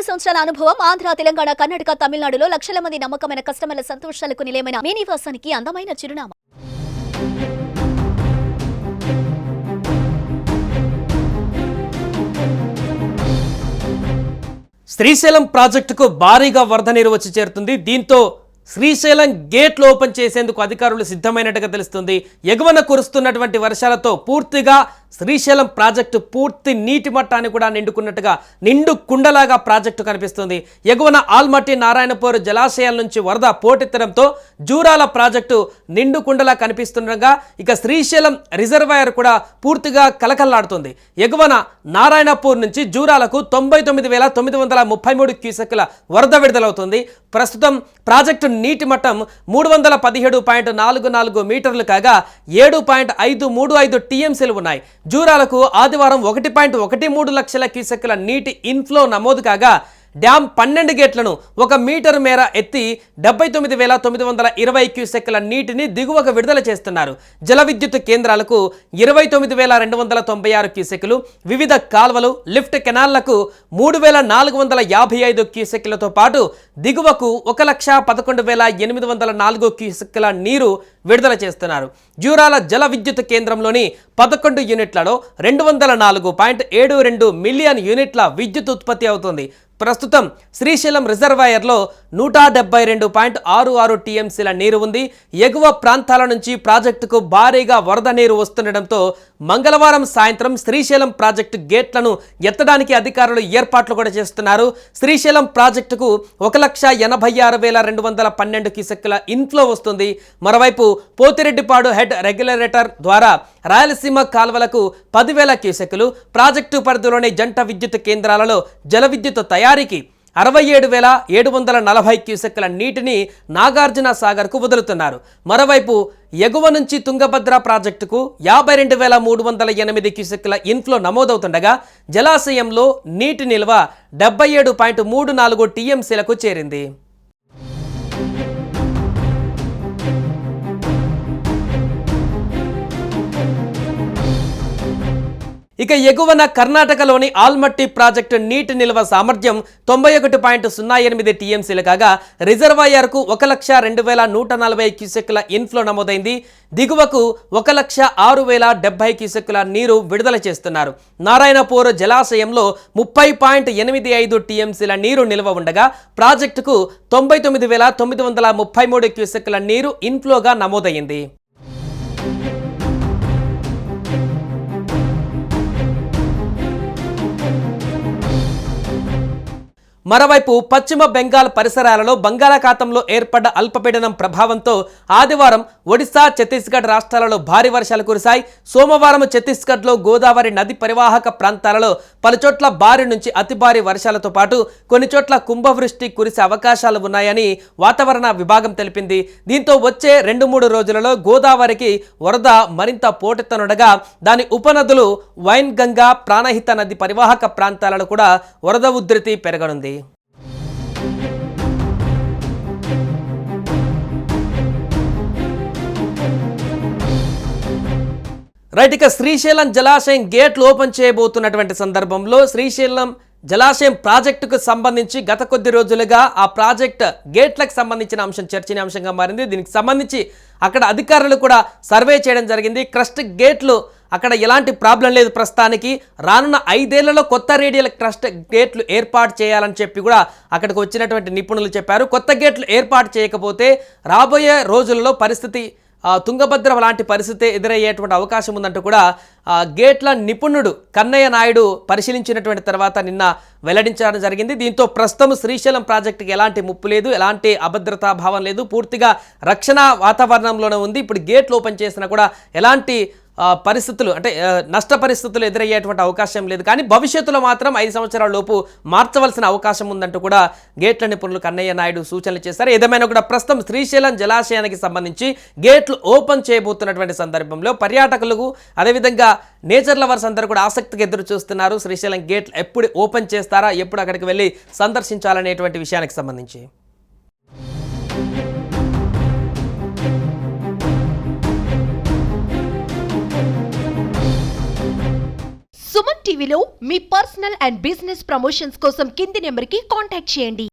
సంవత్సరాల అనుభవం ఆంధ్ర, తెలంగాణ, కర్ణాటక, తమిళనాడులో లక్షల మంది నమ్మకమైన కస్టమర్ల సంతోషాలకు నిలయమైన మీ నివాసానికి అందమైన చిరునామా. శ్రీశైలం ప్రాజెక్టుకు భారీగా వరద నీరు వచ్చి చేరుతుంది. దీంతో శ్రీశైలం గేట్లు ఓపెన్ చేసేందుకు అధికారులు సిద్ధమైనట్టుగా తెలుస్తుంది. ఎగువన కురుస్తున్నటువంటి వర్షాలతో పూర్తిగా శ్రీశైలం ప్రాజెక్టు పూర్తి నీటి మట్టాన్ని కూడా నిండుకున్నట్టుగా నిండు కుండలాగా ప్రాజెక్టు కనిపిస్తుంది. ఎగువన ఆల్మట్టి, నారాయణపూర్ జలాశయాల నుంచి వరద పోటెత్తడంతో జూరాల ప్రాజెక్టు నిండు కుండలా కనిపిస్తుండగా ఇక శ్రీశైలం రిజర్వాయర్ కూడా పూర్తిగా కలకల్లాడుతుంది. ఎగువన నారాయణపూర్ నుంచి జూరాలకు 99,933 క్యూసెక్కుల వరద విడుదలవుతుంది. ప్రస్తుతం ప్రాజెక్టు నీటి మట్టం 317.44 మీటర్లు కాగా 7.535 టీఎంసీలు ఉన్నాయి. జూరాలకు ఆదివారం 1.13 లక్షల క్యూసెక్కుల నీటి ఇన్ఫ్లో నమోదు కాగా డ్యామ్ 12 గేట్లను 1 మీటర్ మేర ఎత్తి 79,920 క్యూసెక్కుల నీటిని దిగువకు విడుదల చేస్తున్నారు. జల విద్యుత్ కేంద్రాలకు 29,296 క్యూసెక్కులు, వివిధ కాల్వలు, లిఫ్ట్ కెనాల్లకు 3,455 క్యూసెక్కులతో పాటు దిగువకు 1,11,804 క్యూసెక్కుల నీరు విడుదల చేస్తున్నారు. జూరాల జల విద్యుత్ కేంద్రంలోని 11 యూనిట్లలో 204.72 మిలియన్ యూనిట్ల విద్యుత్ ఉత్పత్తి అవుతుంది. ప్రస్తుతం శ్రీశైలం రిజర్వాయర్లో 172.66 టీఎంసీల నీరు ఉంది. ఎగువ ప్రాంతాల నుంచి ప్రాజెక్టుకు భారీగా వరద నీరు వస్తుండటంతో మంగళవారం సాయంత్రం శ్రీశైలం ప్రాజెక్టు గేట్లను ఎత్తడానికి అధికారులు ఏర్పాట్లు కూడా చేస్తున్నారు. శ్రీశైలం ప్రాజెక్టుకు 1,86,212 క్యూసెక్కుల ఇన్ఫ్లో వస్తుంది. మరోవైపు పోతిరెడ్డిపాడు హెడ్ రెగ్యులేటర్ ద్వారా రాయలసీమ కాల్వలకు 10,000 క్యూసెక్కులు, ప్రాజెక్టు పరిధిలోని జంట విద్యుత్ కేంద్రాలలో జల విద్యుత్ తయారీకి 67,740 క్యూసెక్కుల నీటిని నాగార్జున సాగర్కు వదులుతున్నారు. మరోవైపు ఎగువ నుంచి తుంగభద్ర ప్రాజెక్టుకు 52,308 క్యూసెక్కుల ఇన్ఫ్లో నమోదవుతుండగా జలాశయంలో నీటి నిల్వ 77.34 టీఎంసీలకు చేరింది. ఇక ఎగువన కర్ణాటకలోని ఆల్మట్టి ప్రాజెక్టు నీటి నిల్వ సామర్థ్యం 91.08 టీఎంసీలు కాగా రిజర్వాయర్కు 1,02,140 క్యూసెక్కుల ఇన్ఫ్లో నమోదైంది. దిగువకు 1,06,070 క్యూసెక్కుల నీరు విడుదల చేస్తున్నారు. నారాయణపూర్ జలాశయంలో 30.85 టీఎంసీల నీరు నిల్వ ఉండగా ప్రాజెక్టుకు 99,933 క్యూసెక్కుల నీరు ఇన్ఫ్లోగా నమోదైంది. మరోవైపు పశ్చిమ బెంగాల్ పరిసరాలలో బంగాళాఖాతంలో ఏర్పడ్డ అల్పపీడనం ప్రభావంతో ఆదివారం ఒడిశా, ఛత్తీస్గఢ్ రాష్ట్రాలలో భారీ వర్షాలు కురిశాయి. సోమవారం ఛత్తీస్గఢ్లో గోదావరి నది పరివాహక ప్రాంతాలలో పలుచోట్ల భారీ నుంచి అతి భారీ వర్షాలతో పాటు కొన్ని చోట్ల కుంభవృష్టి కురిసే అవకాశాలు ఉన్నాయని వాతావరణ విభాగం తెలిపింది. దీంతో వచ్చే 2-3 రోజులలో గోదావరికి వరద మరింత పోటెత్తనుండగా దాని ఉపనదులు వైన్గంగా, ప్రాణహిత నది పరివాహక ప్రాంతాలలో కూడా వరద ఉధృతి పెరగనుంది. రైట్, ఇక శ్రీశైలం జలాశయం గేట్లు ఓపెన్ చేయబోతున్నటువంటి సందర్భంలో శ్రీశైలం జలాశయం ప్రాజెక్టుకు సంబంధించి గత కొద్ది రోజులుగా ఆ ప్రాజెక్ట్ గేట్లకు సంబంధించిన అంశం చర్చనీయాంశంగా మారింది. దీనికి సంబంధించి అక్కడ అధికారులు కూడా సర్వే చేయడం జరిగింది. క్రస్ట్ గేట్లు అక్కడ ఎలాంటి ప్రాబ్లం లేదు. ప్రస్తుతానికి రానున్న 5 ఏళ్లలో కొత్త రేడియల్ క్రస్ట్ గేట్లు ఏర్పాటు చేయాలని చెప్పి కూడా అక్కడికి వచ్చినటువంటి నిపుణులు చెప్పారు. కొత్త గేట్లు ఏర్పాటు చేయకపోతే రాబోయే రోజులలో పరిస్థితి తుంగభద్ర లాంటి పరిస్థితి ఎదురయ్యేటువంటి అవకాశం ఉందంటూ కూడా గేట్ల నిపుణుడు కన్నయ్య నాయుడు పరిశీలించినటువంటి తర్వాత నిన్న వెల్లడించడం జరిగింది. దీంతో ప్రస్తుతం శ్రీశైలం ప్రాజెక్టుకి ఎలాంటి ముప్పు లేదు, ఎలాంటి అభద్రతా భావం లేదు, పూర్తిగా రక్షణ వాతావరణంలోనే ఉంది. ఇప్పుడు గేట్లు ఓపెన్ చేసినా కూడా ఎలాంటి పరిస్థితులు అంటే నష్ట పరిస్థితులు ఎదురయ్యేటువంటి అవకాశం లేదు. కానీ భవిష్యత్తులో మాత్రం 5 సంవత్సరాల లోపు మార్చవలసిన అవకాశం ఉందంటూ కూడా గేట్ల నిపుణులు కన్నయ్య నాయుడు సూచనలు చేశారు. ఏదేమైనా కూడా ప్రస్తుతం శ్రీశైలం జలాశయానికి సంబంధించి గేట్లు ఓపెన్ చేయబోతున్నటువంటి సందర్భంలో పర్యాటకులకు అదేవిధంగా నేచర్ లవర్స్ అందరూ కూడా ఆసక్తిగా ఎదురు చూస్తున్నారు. శ్రీశైలం గేట్లు ఎప్పుడు ఓపెన్ చేస్తారా, ఎప్పుడు అక్కడికి వెళ్ళి సందర్శించాలనేటువంటి విషయానికి సంబంధించి. సుమన్ టీవీలో మీ పర్సనల్ అండ్ బిజినెస్ ప్రమోషన్స్ కోసం కింది నెంబర్కి కాంటాక్ట్ చేయండి.